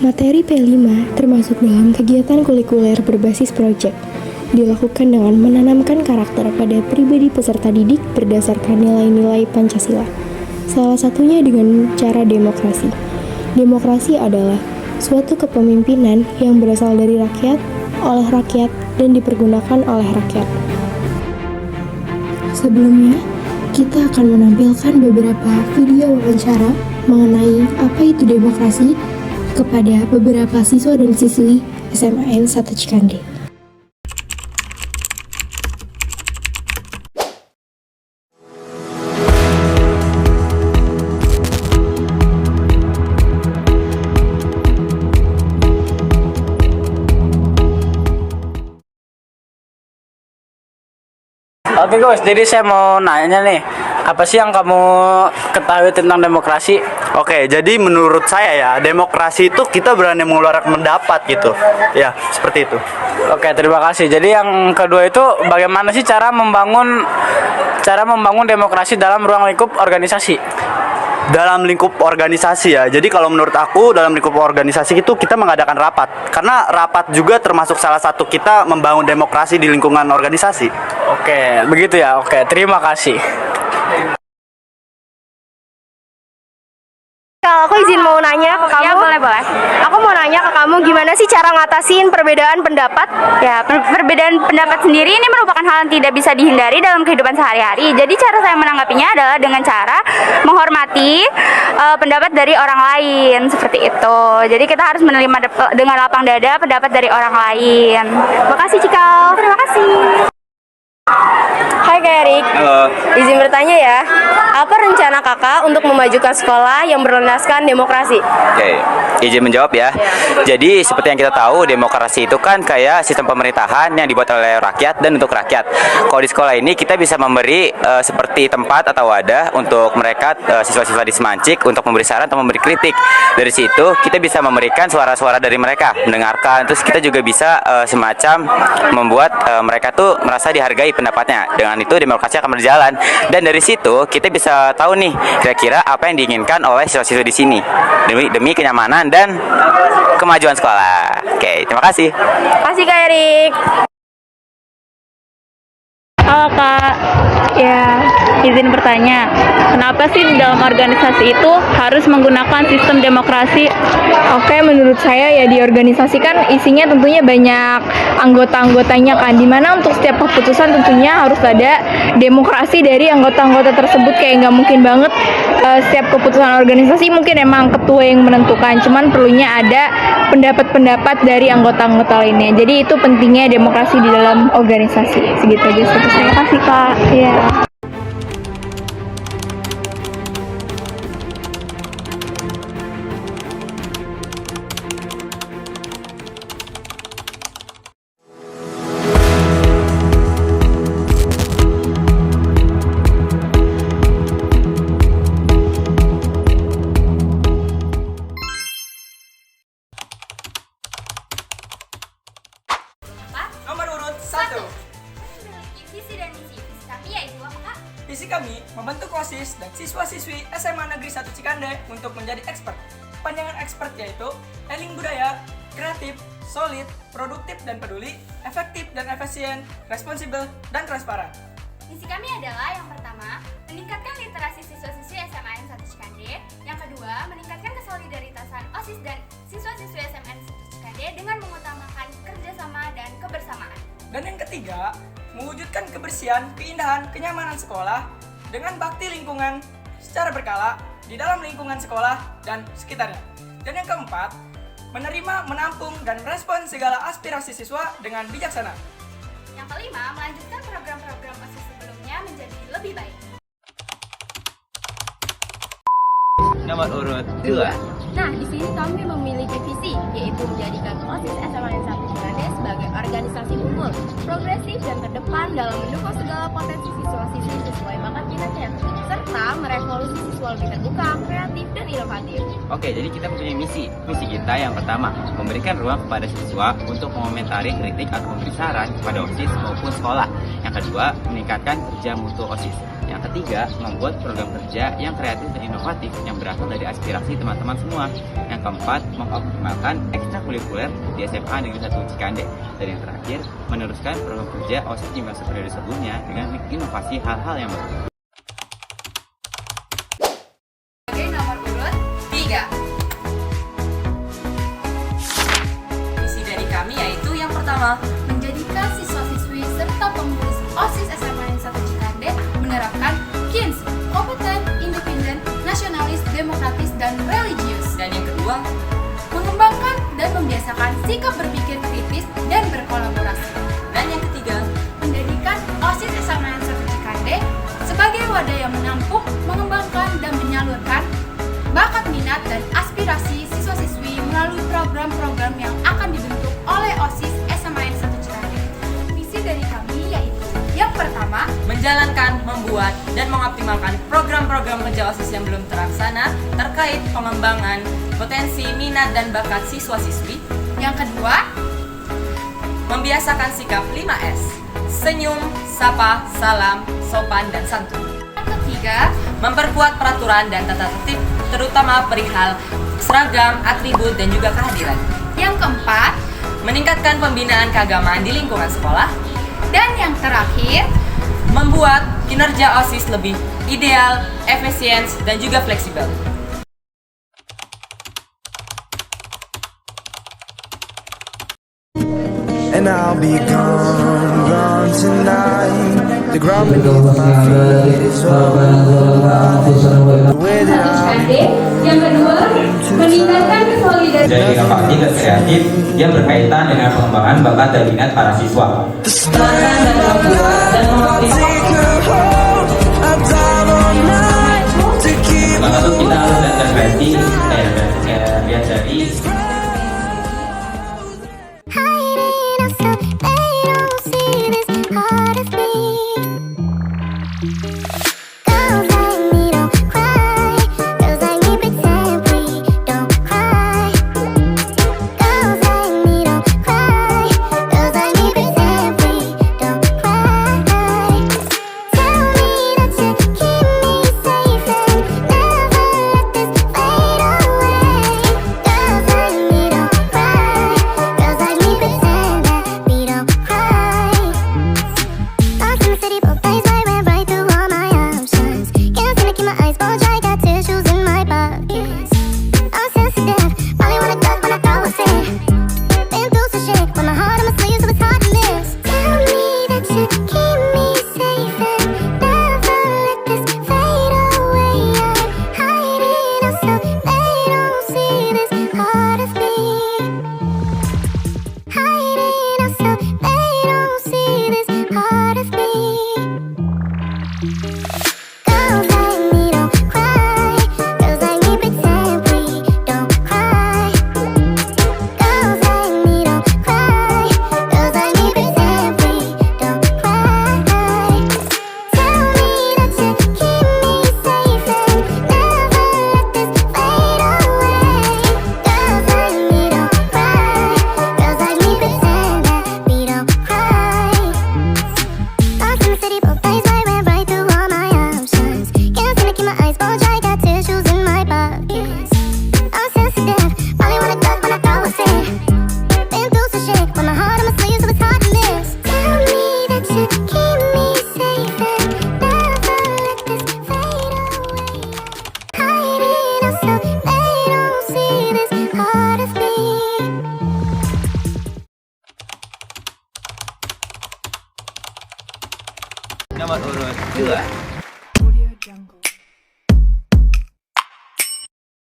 Materi P5 termasuk dalam kegiatan kulikuler berbasis proyek, dilakukan dengan menanamkan karakter pada pribadi peserta didik berdasarkan nilai-nilai Pancasila. Salah satunya dengan cara demokrasi. Demokrasi adalah suatu kepemimpinan yang berasal dari rakyat, oleh rakyat, dan dipergunakan oleh rakyat. Sebelumnya, kita akan menampilkan beberapa video wawancara mengenai apa itu demokrasi kepada beberapa siswa dan siswi SMAN 1 Cikande. Oke Gus, jadi saya mau nanya nih, apa sih yang kamu ketahui tentang demokrasi? Oke, jadi menurut saya ya, demokrasi itu kita berani mengeluarkan pendapat gitu. Ya, seperti itu. Oke, terima kasih. Jadi yang kedua itu bagaimana sih cara membangun demokrasi dalam ruang lingkup organisasi? Dalam lingkup organisasi ya. Jadi kalau menurut aku dalam lingkup organisasi itu kita mengadakan rapat. Karena rapat juga termasuk salah satu kita membangun demokrasi di lingkungan organisasi. Oke, begitu ya. Oke, terima kasih. Kalau aku izin mau nanya ke kamu. Ya, boleh. Aku mau nanya ke kamu gimana sih cara ngatasin perbedaan pendapat? Ya, perbedaan pendapat sendiri ini merupakan hal yang tidak bisa dihindari dalam kehidupan sehari-hari. Jadi cara saya menanggapinya adalah dengan cara menghormati pendapat dari orang lain, seperti itu. Jadi kita harus menerima dengan lapang dada pendapat dari orang lain. Makasih Cikal. Terima kasih. Hai Kak Erik. Halo. Izin bertanya ya. Apa rencana kakak untuk memajukan sekolah yang berlandaskan demokrasi? Oke, izin menjawab ya. Jadi seperti yang kita tahu, demokrasi itu kan kayak sistem pemerintahan yang dibuat oleh rakyat dan untuk rakyat. Kalau di sekolah ini kita bisa memberi seperti tempat atau wadah untuk mereka siswa-siswa di Semancik untuk memberi saran atau memberi kritik. Dari situ kita bisa memberikan suara-suara dari mereka, mendengarkan. Terus kita juga bisa semacam membuat mereka tuh merasa dihargai pendapatnya. Dengan itu demokrasi akan berjalan. Dan dari situ kita bisa tahu nih kira-kira apa yang diinginkan oleh siswa-siswa di sini demi kenyamanan dan kemajuan sekolah. Oke, terima kasih. Terima kasih Kak Erik. Halo Kak, ya izin bertanya, kenapa sih dalam organisasi itu harus menggunakan sistem demokrasi? Oke, menurut saya ya di organisasi kan isinya tentunya banyak anggota-anggotanya kan, dimana untuk setiap keputusan tentunya harus ada demokrasi dari anggota-anggota tersebut. Kayak nggak mungkin banget setiap keputusan organisasi mungkin emang ketua yang menentukan, cuman perlunya ada pendapat-pendapat dari anggota-anggota lainnya. Jadi itu pentingnya demokrasi di dalam organisasi. Segitu aja sih. Terima kasih Kak. Ya. Nomor urut 1. Memiliki visi dan misi. Visi kami yaitu apa Kak? Visi kami membentuk OSIS dan siswa-siswi SMA Negeri 1 Cikande untuk menjadi expert. Panjangan expert yaitu eling budaya, kreatif, solid, produktif dan peduli, efektif dan efisien, responsibel dan transparan. Misi kami adalah yang pertama, meningkatkan literasi siswa-siswi SMAN 1 Cikande. Yang kedua, meningkatkan kesolidaritasan OSIS dan siswa-siswi SMAN 1 Cikande dengan mengutamakan kerjasama dan kebersamaan. Dan yang ketiga, mewujudkan kebersihan, keindahan, kenyamanan sekolah dengan bakti lingkungan secara berkala di dalam lingkungan sekolah dan sekitarnya. Dan yang keempat, menerima, menampung, dan merespon segala aspirasi siswa dengan bijaksana. Yang kelima, melanjutkan program-program OSIS sebelumnya menjadi lebih baik. Nomor urut 2. Nah, di sini kami memiliki visi, yaitu menjadikan OSIS SMAN 1 Cikande sebagai organisasi unggul, progresif dan terdepan dalam mendukung segala potensi siswa-siswi sesuai bakat minatnya, serta merevolusi siswa lebih terbuka, kreatif, dan inovatif. Oke, jadi kita punya misi. Misi kita yang pertama, memberikan ruang kepada siswa untuk mengomentari kritik atau memberi saran kepada OSIS maupun sekolah. Yang kedua, meningkatkan kerja mutu OSIS. Yang Yang ketiga, membuat program kerja yang kreatif dan inovatif yang berasal dari aspirasi teman-teman semua. Yang keempat, mengoptimalkan ekstrakurikuler di SMA Negeri 1 Cikande. Dan yang terakhir, meneruskan program kerja OSIS di masa periode sebelumnya dengan menginovasi hal-hal yang baru. Sebagai nomor urut 3. Visi dari kami yaitu yang pertama, Menjadikan siswa-siswi serta pengurus OSIS SMA Negeri 1 Cikande menerapkan KINS, kompeten, independen, nasionalis, demokratis, dan religius. dan yang kedua, Mengembangkan dan membiasakan sikap berpikir kritis dan berkolaborasi. dan yang ketiga, Menjadikan OSIS SMA Negeri 1 Cikande sebagai wadah yang menampung, mengembangkan, dan menyalurkan bakat minat dan aspirasi siswa-siswi melalui program-program yang akan dibentuk oleh OSIS SMA Negeri 1 Cikande. Misi dari kami yaitu yang pertama, menjalankan, membuat, dan mengoptimalkan program-program kerja OSIS yang belum terlaksana terkait pengembangan potensi, minat, dan bakat siswa-siswi. yang kedua, Membiasakan sikap 5S, senyum, sapa, salam, sopan, dan santun. yang ketiga, Memperkuat peraturan dan tata tertib, terutama perihal seragam, atribut, dan juga kehadiran. yang keempat, Meningkatkan pembinaan keagamaan di lingkungan sekolah, dan yang terakhir, membuat kinerja OSIS lebih ideal, efisien, dan juga fleksibel. And I'll be gone, gone tonight. The ground beneath my feet is over. Where did I Yang kedua, meningkatkan konsolidasi. Jadi inovasi dan kreatif yang berkaitan dengan pengembangan bakat dan minat para siswa. take a hold? I've dive all night to keep Salah satu kita harus dan versi lihat dari